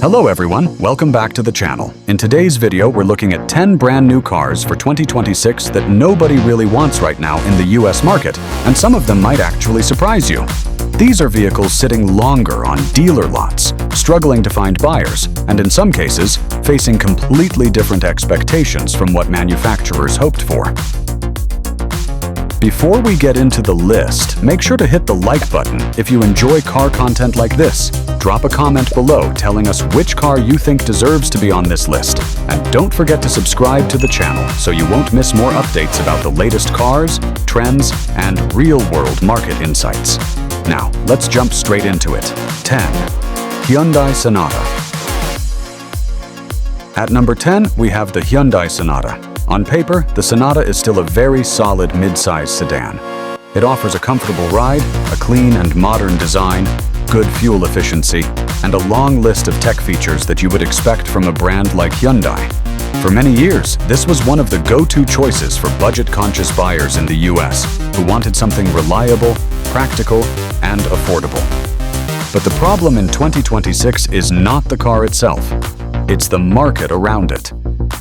Hello everyone, welcome back to the channel. In today's video, we're looking at 10 brand new cars for 2026 that nobody really wants right now in the US market, and some of them might actually surprise you. These are vehicles sitting longer on dealer lots, struggling to find buyers, and in some cases, facing completely different expectations from what manufacturers hoped for. Before we get into the list, make sure to hit the like button if you enjoy car content like this. Drop a comment below telling us which car you think deserves to be on this list. And don't forget to subscribe to the channel so you won't miss more updates about the latest cars, trends, and real-world market insights. Now, let's jump straight into it. 10. Hyundai Sonata. At number 10, we have the Hyundai Sonata. On paper, the Sonata is still a very solid mid-size sedan. It offers a comfortable ride, a clean and modern design, good fuel efficiency, and a long list of tech features that you would expect from a brand like Hyundai. For many years, this was one of the go-to choices for budget-conscious buyers in the US who wanted something reliable, practical, and affordable. But the problem in 2026 is not the car itself. It's the market around it.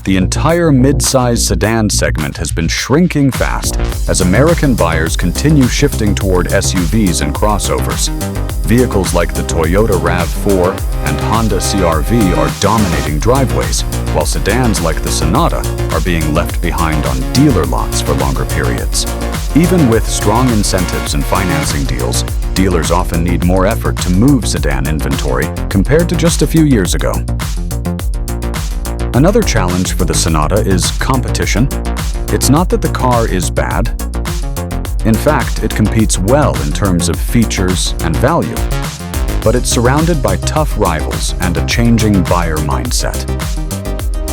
The entire mid-size sedan segment has been shrinking fast as American buyers continue shifting toward SUVs and crossovers. Vehicles like the Toyota RAV4 and Honda CR-V are dominating driveways, while sedans like the Sonata are being left behind on dealer lots for longer periods. Even with strong incentives and financing deals, dealers often need more effort to move sedan inventory compared to just a few years ago. Another challenge for the Sonata is competition. It's not that the car is bad. In fact, it competes well in terms of features and value. But it's surrounded by tough rivals and a changing buyer mindset.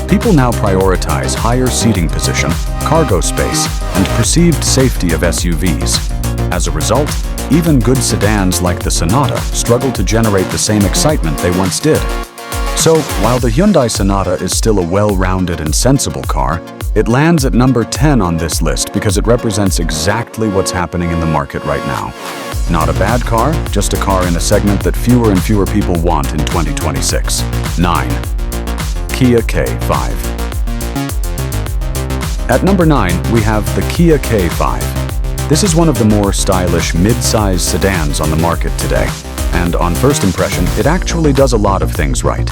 People now prioritize higher seating position, cargo space, and perceived safety of SUVs. As a result, even good sedans like the Sonata struggle to generate the same excitement they once did. So, while the Hyundai Sonata is still a well-rounded and sensible car, it lands at number 10 on this list because it represents exactly what's happening in the market right now. Not a bad car, just a car in a segment that fewer and fewer people want in 2026. 9. Kia K5. At number 9, we have the Kia K5. This is one of the more stylish mid-size sedans on the market today. And on first impression, it actually does a lot of things right.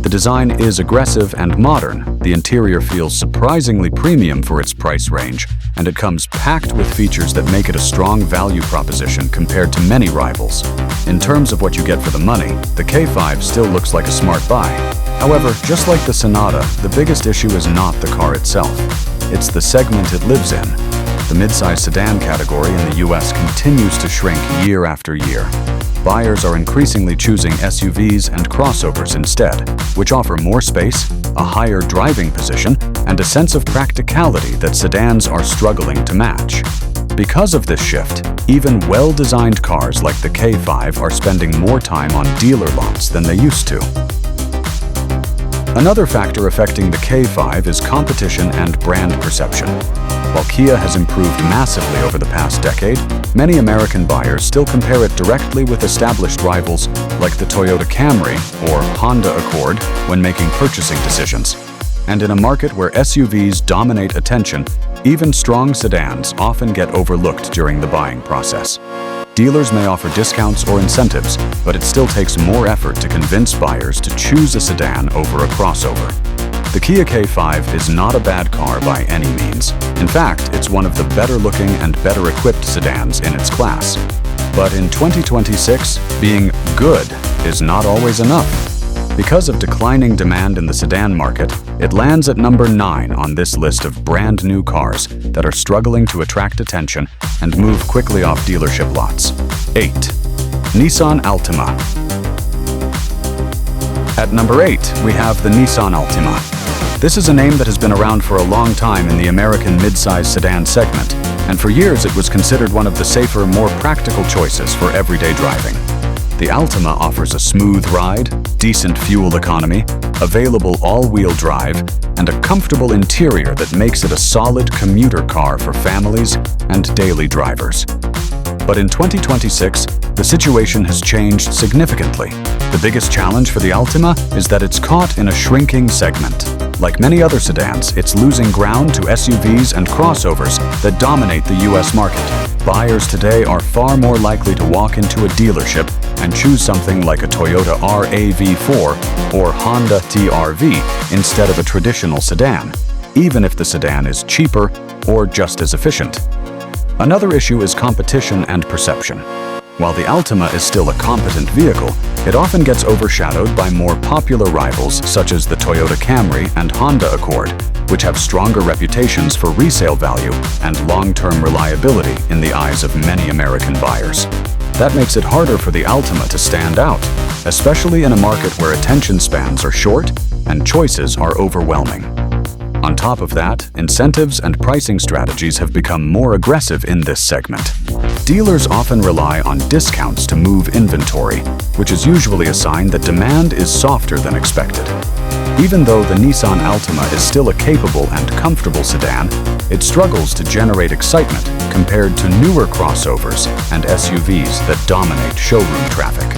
The design is aggressive and modern, the interior feels surprisingly premium for its price range, and it comes packed with features that make it a strong value proposition compared to many rivals. In terms of what you get for the money, the K5 still looks like a smart buy. However, just like the Sonata, the biggest issue is not the car itself. It's the segment it lives in. The midsize sedan category in the US continues to shrink year after year. Buyers are increasingly choosing SUVs and crossovers instead, which offer more space, a higher driving position, and a sense of practicality that sedans are struggling to match. Because of this shift, even well-designed cars like the K5 are spending more time on dealer lots than they used to. Another factor affecting the K5 is competition and brand perception. While Kia has improved massively over the past decade, many American buyers still compare it directly with established rivals like the Toyota Camry or Honda Accord when making purchasing decisions. And in a market where SUVs dominate attention, even strong sedans often get overlooked during the buying process. Dealers may offer discounts or incentives, but it still takes more effort to convince buyers to choose a sedan over a crossover. The Kia K5 is not a bad car by any means. In fact, it's one of the better-looking and better-equipped sedans in its class. But in 2026, being good is not always enough. Because of declining demand in the sedan market, it lands at number 9 on this list of brand new cars that are struggling to attract attention and move quickly off dealership lots. 8. Nissan Altima. At number 8, we have the Nissan Altima. This is a name that has been around for a long time in the American mid-size sedan segment, and for years it was considered one of the safer, more practical choices for everyday driving. The Altima offers a smooth ride, decent fuel economy, available all-wheel drive, and a comfortable interior that makes it a solid commuter car for families and daily drivers. But in 2026, the situation has changed significantly. The biggest challenge for the Altima is that it's caught in a shrinking segment. Like many other sedans, it's losing ground to SUVs and crossovers that dominate the US market. Buyers today are far more likely to walk into a dealership and choose something like a Toyota RAV4 or Honda TR-V instead of a traditional sedan, even if the sedan is cheaper or just as efficient. Another issue is competition and perception. While the Altima is still a competent vehicle, it often gets overshadowed by more popular rivals such as the Toyota Camry and Honda Accord, which have stronger reputations for resale value and long-term reliability in the eyes of many American buyers. That makes it harder for the Altima to stand out, especially in a market where attention spans are short and choices are overwhelming. On top of that, incentives and pricing strategies have become more aggressive in this segment. Dealers often rely on discounts to move inventory, which is usually a sign that demand is softer than expected. Even though the Nissan Altima is still a capable and comfortable sedan, it struggles to generate excitement compared to newer crossovers and SUVs that dominate showroom traffic.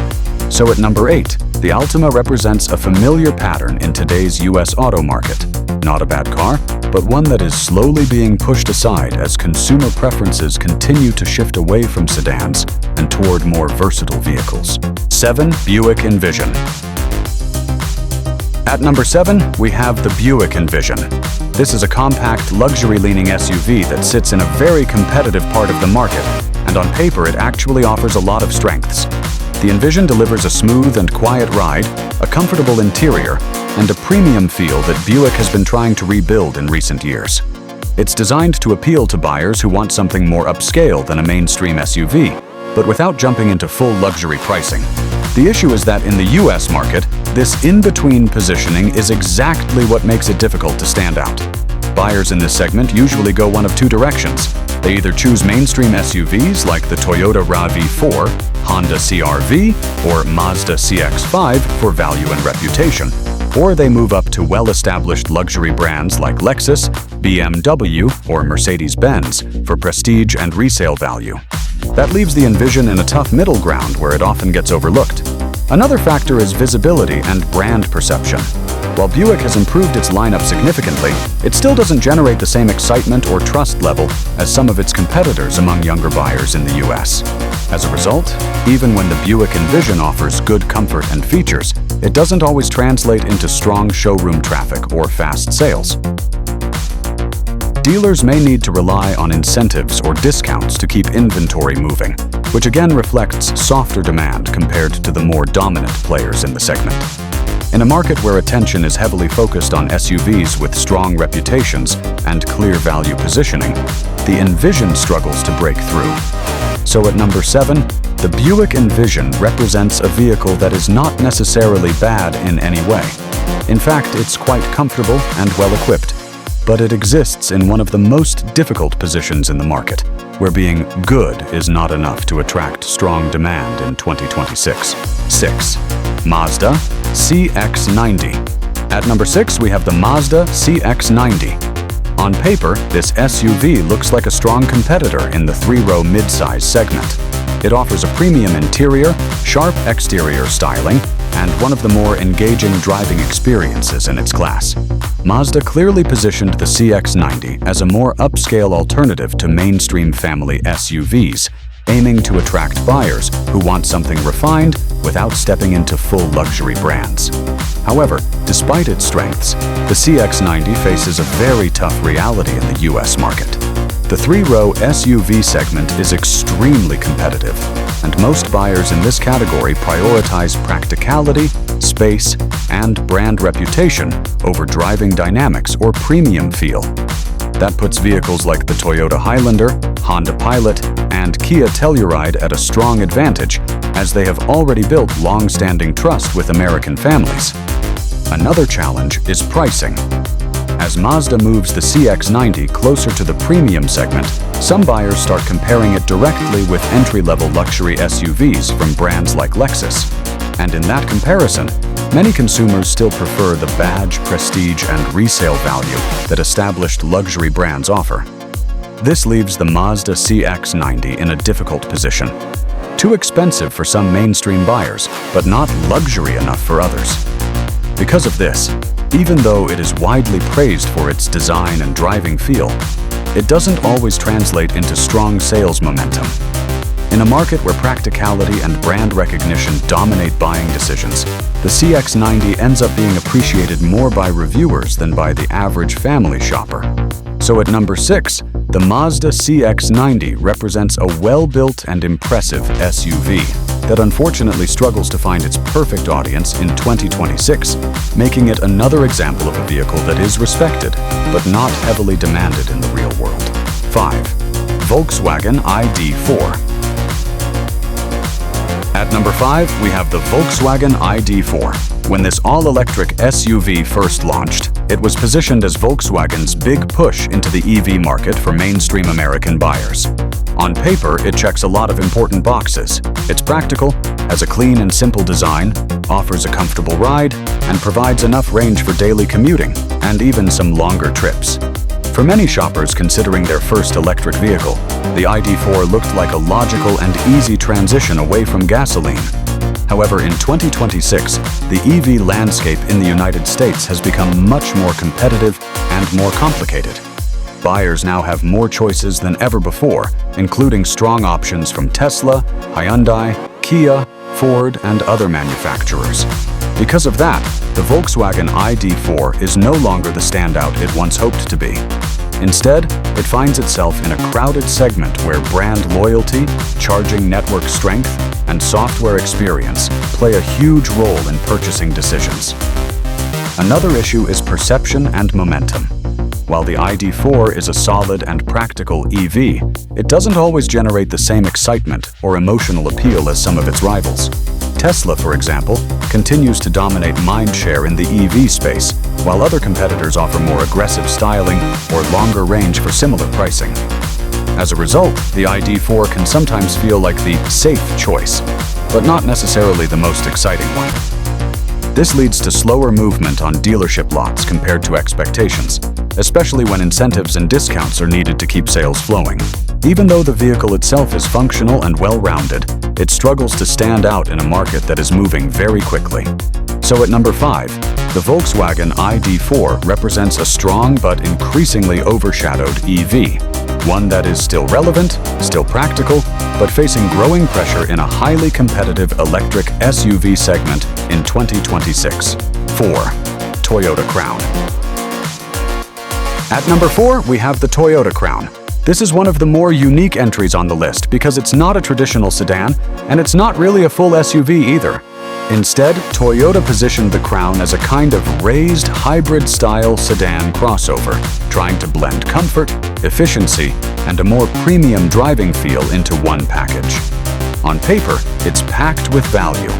So at number 8, the Altima represents a familiar pattern in today's US auto market. Not a bad car, but one that is slowly being pushed aside as consumer preferences continue to shift away from sedans and toward more versatile vehicles. 7. Buick Envision. At number 7, we have the Buick Envision. This is a compact, luxury-leaning SUV that sits in a very competitive part of the market, and on paper it actually offers a lot of strengths. The Envision delivers a smooth and quiet ride, a comfortable interior, and a premium feel that Buick has been trying to rebuild in recent years. It's designed to appeal to buyers who want something more upscale than a mainstream SUV, but without jumping into full luxury pricing. The issue is that in the US market, this in-between positioning is exactly what makes it difficult to stand out. Buyers in this segment usually go one of two directions. They either choose mainstream SUVs like the Toyota RAV4, Honda CR-V, or Mazda CX-5 for value and reputation, or they move up to well-established luxury brands like Lexus, BMW, or Mercedes-Benz for prestige and resale value. That leaves the Envision in a tough middle ground where it often gets overlooked. Another factor is visibility and brand perception. While Buick has improved its lineup significantly, it still doesn't generate the same excitement or trust level as some of its competitors among younger buyers in the US. As a result, even when the Buick Envision offers good comfort and features, it doesn't always translate into strong showroom traffic or fast sales. Dealers may need to rely on incentives or discounts to keep inventory moving, which again reflects softer demand compared to the more dominant players in the segment. In a market where attention is heavily focused on SUVs with strong reputations and clear value positioning, the Envision struggles to break through. So at number 7, the Buick Envision represents a vehicle that is not necessarily bad in any way. In fact, it's quite comfortable and well-equipped, but it exists in one of the most difficult positions in the market, where being good is not enough to attract strong demand in 2026. 6. Mazda CX-90. At number 6, we have the Mazda CX-90. On paper, this SUV looks like a strong competitor in the 3-row midsize segment. It offers a premium interior, sharp exterior styling, and one of the more engaging driving experiences in its class. Mazda clearly positioned the CX-90 as a more upscale alternative to mainstream family SUVs, aiming to attract buyers who want something refined without stepping into full luxury brands. However, despite its strengths, the CX-90 faces a very tough reality in the US market. The 3-row SUV segment is extremely competitive, and most buyers in this category prioritize practicality, space, and brand reputation over driving dynamics or premium feel. That puts vehicles like the Toyota Highlander, Honda Pilot, and Kia Telluride at a strong advantage, as they have already built long-standing trust with American families. Another challenge is pricing. As Mazda moves the CX-90 closer to the premium segment, some buyers start comparing it directly with entry-level luxury SUVs from brands like Lexus. And in that comparison, many consumers still prefer the badge, prestige, and resale value that established luxury brands offer. This leaves the Mazda CX-90 in a difficult position. too expensive for some mainstream buyers, but not luxury enough for others. Because of this, even though it is widely praised for its design and driving feel, it doesn't always translate into strong sales momentum. In a market where practicality and brand recognition dominate buying decisions, the CX-90 ends up being appreciated more by reviewers than by the average family shopper. So at number 6, the Mazda CX-90 represents a well-built and impressive SUV that unfortunately struggles to find its perfect audience in 2026, making it another example of a vehicle that is respected, but not heavily demanded in the real world. 5. Volkswagen ID.4. At number 5, we have the Volkswagen ID.4. When this all-electric SUV first launched, it was positioned as Volkswagen's big push into the EV market for mainstream American buyers. On paper, it checks a lot of important boxes. It's practical, has a clean and simple design, offers a comfortable ride, and provides enough range for daily commuting, and even some longer trips. For many shoppers considering their first electric vehicle, the ID.4 looked like a logical and easy transition away from gasoline. However, in 2026, the EV landscape in the United States has become much more competitive and more complicated. Buyers now have more choices than ever before, including strong options from Tesla, Hyundai, Kia, Ford, and other manufacturers. Because of that, the Volkswagen ID.4 is no longer the standout it once hoped to be. Instead, it finds itself in a crowded segment where brand loyalty, charging network strength, and software experience play a huge role in purchasing decisions. Another issue is perception and momentum. While the ID.4 is a solid and practical EV, it doesn't always generate the same excitement or emotional appeal as some of its rivals. Tesla, for example, continues to dominate mindshare in the EV space, while other competitors offer more aggressive styling or longer range for similar pricing. As a result, the ID.4 can sometimes feel like the safe choice, but not necessarily the most exciting one. This leads to slower movement on dealership lots compared to expectations, especially when incentives and discounts are needed to keep sales flowing. Even though the vehicle itself is functional and well-rounded, it struggles to stand out in a market that is moving very quickly. So at number 5, the Volkswagen ID.4 represents a strong but increasingly overshadowed EV, one that is still relevant, still practical, but facing growing pressure in a highly competitive electric SUV segment in 2026. 4. Toyota Crown. At number 4, we have the Toyota Crown. This is one of the more unique entries on the list because it's not a traditional sedan, and it's not really a full SUV either. Instead, Toyota positioned the Crown as a kind of raised hybrid-style sedan crossover, trying to blend comfort, efficiency, and a more premium driving feel into one package. On paper, it's packed with value.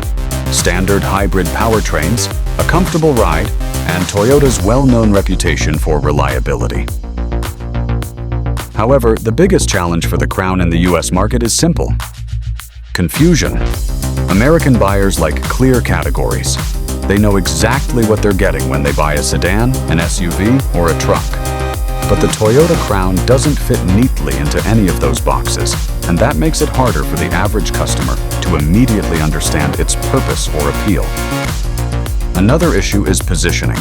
Standard hybrid powertrains, a comfortable ride, and Toyota's well-known reputation for reliability. However, the biggest challenge for the Crown in the US market is simple: confusion. American buyers like clear categories. They know exactly what they're getting when they buy a sedan, an SUV, or a truck. But the Toyota Crown doesn't fit neatly into any of those boxes, and that makes it harder for the average customer to immediately understand its purpose or appeal. Another issue is positioning.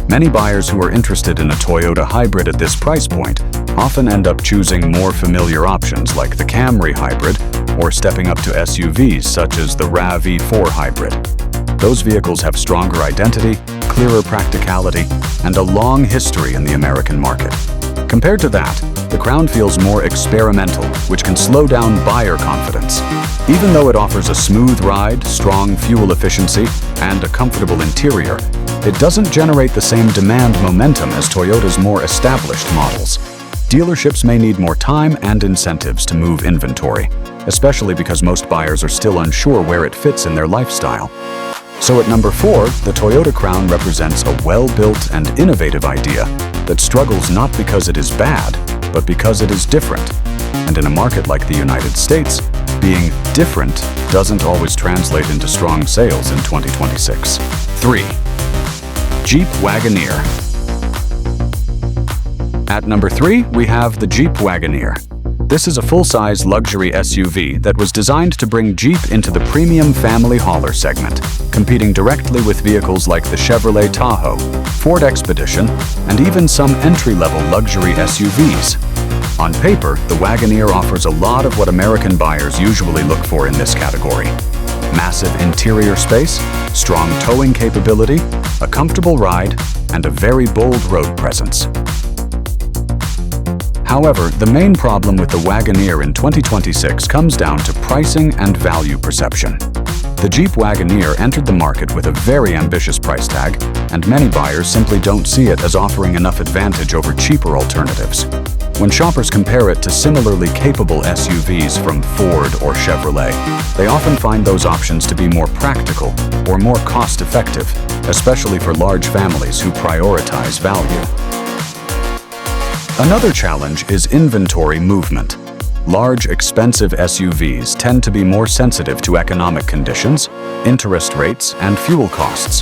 Many buyers who are interested in a Toyota hybrid at this price point often end up choosing more familiar options like the Camry hybrid or stepping up to SUVs such as the RAV4 hybrid. Those vehicles have stronger identity, clearer practicality, and a long history in the American market. Compared to that, the Crown feels more experimental, which can slow down buyer confidence. Even though it offers a smooth ride, strong fuel efficiency, and a comfortable interior, it doesn't generate the same demand momentum as Toyota's more established models. Dealerships may need more time and incentives to move inventory, especially because most buyers are still unsure where it fits in their lifestyle. So at number 4, the Toyota Crown represents a well-built and innovative idea that struggles not because it is bad, but because it is different. And in a market like the United States, being different doesn't always translate into strong sales in 2026. 3. Jeep Wagoneer. At number 3, we have the Jeep Wagoneer. This is a full-size luxury SUV that was designed to bring Jeep into the premium family hauler segment, competing directly with vehicles like the Chevrolet Tahoe, Ford Expedition, and even some entry-level luxury SUVs. On paper, the Wagoneer offers a lot of what American buyers usually look for in this category. Massive interior space, strong towing capability, a comfortable ride, and a very bold road presence. However, the main problem with the Wagoneer in 2026 comes down to pricing and value perception. The Jeep Wagoneer entered the market with a very ambitious price tag, and many buyers simply don't see it as offering enough advantage over cheaper alternatives. When shoppers compare it to similarly capable SUVs from Ford or Chevrolet, they often find those options to be more practical or more cost-effective, especially for large families who prioritize value. Another challenge is inventory movement. Large, expensive SUVs tend to be more sensitive to economic conditions, interest rates, and fuel costs.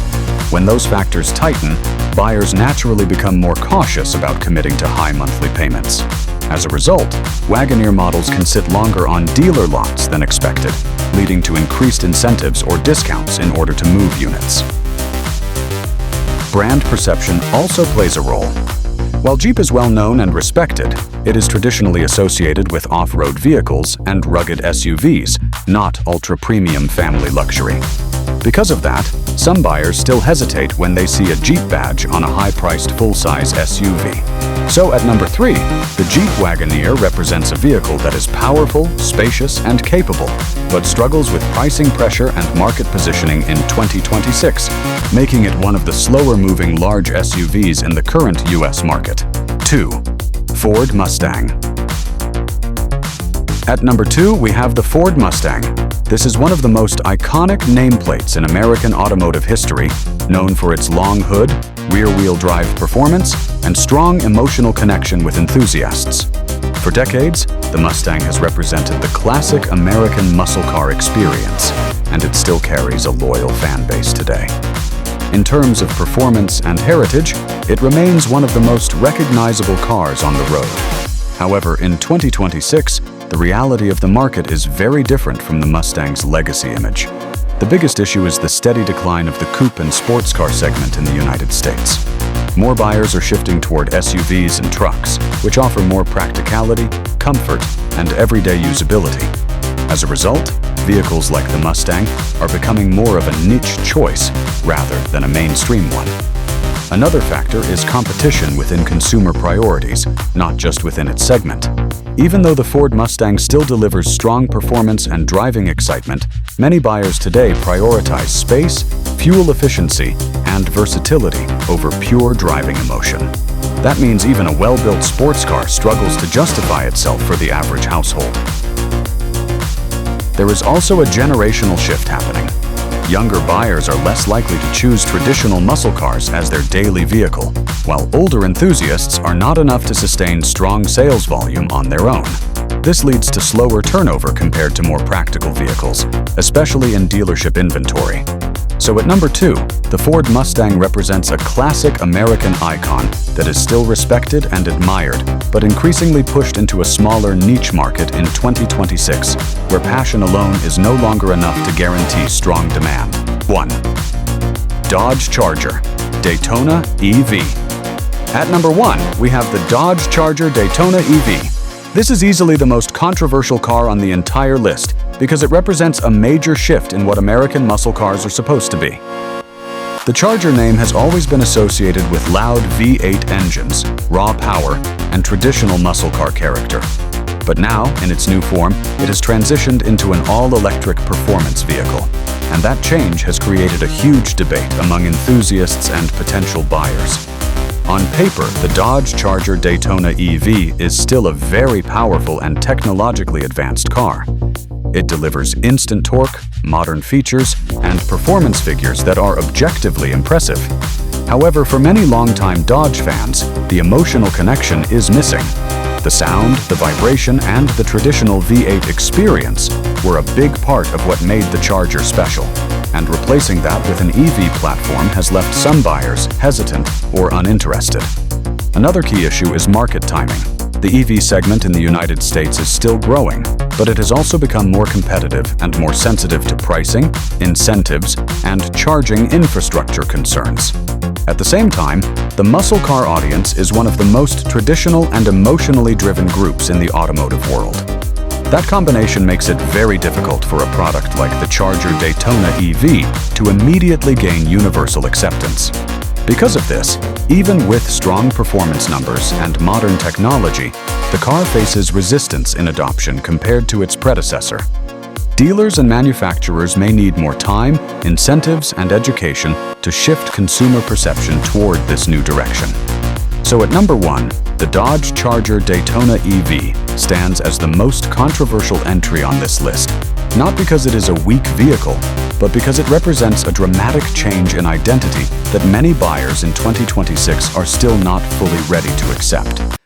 When those factors tighten, buyers naturally become more cautious about committing to high monthly payments. As a result, Wagoneer models can sit longer on dealer lots than expected, leading to increased incentives or discounts in order to move units. Brand perception also plays a role. While Jeep is well known and respected, it is traditionally associated with off-road vehicles and rugged SUVs, not ultra-premium family luxury. Because of that, some buyers still hesitate when they see a Jeep badge on a high-priced full-size SUV. So at number 3, the Jeep Wagoneer represents a vehicle that is powerful, spacious, and capable, but struggles with pricing pressure and market positioning in 2026, making it one of the slower-moving large SUVs in the current U.S. market. 2. Ford Mustang. At number 2, we have the Ford Mustang. This is one of the most iconic nameplates in American automotive history, known for its long hood, rear-wheel drive performance, and strong emotional connection with enthusiasts. For decades, the Mustang has represented the classic American muscle car experience, and it still carries a loyal fan base today. In terms of performance and heritage, it remains one of the most recognizable cars on the road. However, in 2026, the reality of the market is very different from the Mustang's legacy image. The biggest issue is the steady decline of the coupe and sports car segment in the United States. More buyers are shifting toward SUVs and trucks, which offer more practicality, comfort, and everyday usability. As a result, vehicles like the Mustang are becoming more of a niche choice rather than a mainstream one. Another factor is competition within consumer priorities, not just within its segment. Even though the Ford Mustang still delivers strong performance and driving excitement, many buyers today prioritize space, fuel efficiency, and versatility over pure driving emotion. That means even a well-built sports car struggles to justify itself for the average household. There is also a generational shift happening. Younger buyers are less likely to choose traditional muscle cars as their daily vehicle, while older enthusiasts are not enough to sustain strong sales volume on their own. This leads to slower turnover compared to more practical vehicles, especially in dealership inventory. So at number 2, the Ford Mustang represents a classic American icon that is still respected and admired, but increasingly pushed into a smaller niche market in 2026, where passion alone is no longer enough to guarantee strong demand. 1. Dodge Charger Daytona EV. At number 1, we have the Dodge Charger Daytona EV. This is easily the most controversial car on the entire list because it represents a major shift in what American muscle cars are supposed to be. The Charger name has always been associated with loud V8 engines, raw power, and traditional muscle car character. But now, in its new form, it has transitioned into an all-electric performance vehicle. And that change has created a huge debate among enthusiasts and potential buyers. On paper, the Dodge Charger Daytona EV is still a very powerful and technologically advanced car. It delivers instant torque, modern features, and performance figures that are objectively impressive. However, for many longtime Dodge fans, the emotional connection is missing. The sound, the vibration, and the traditional V8 experience were a big part of what made the Charger special, and replacing that with an EV platform has left some buyers hesitant or uninterested. Another key issue is market timing. The EV segment in the United States is still growing, but it has also become more competitive and more sensitive to pricing, incentives, and charging infrastructure concerns. At the same time, the muscle car audience is one of the most traditional and emotionally driven groups in the automotive world. That combination makes it very difficult for a product like the Charger Daytona EV to immediately gain universal acceptance. Because of this, even with strong performance numbers and modern technology, the car faces resistance in adoption compared to its predecessor. Dealers and manufacturers may need more time, incentives, and education to shift consumer perception toward this new direction. So at number 1, the Dodge Charger Daytona EV stands as the most controversial entry on this list, not because it is a weak vehicle, but because it represents a dramatic change in identity that many buyers in 2026 are still not fully ready to accept.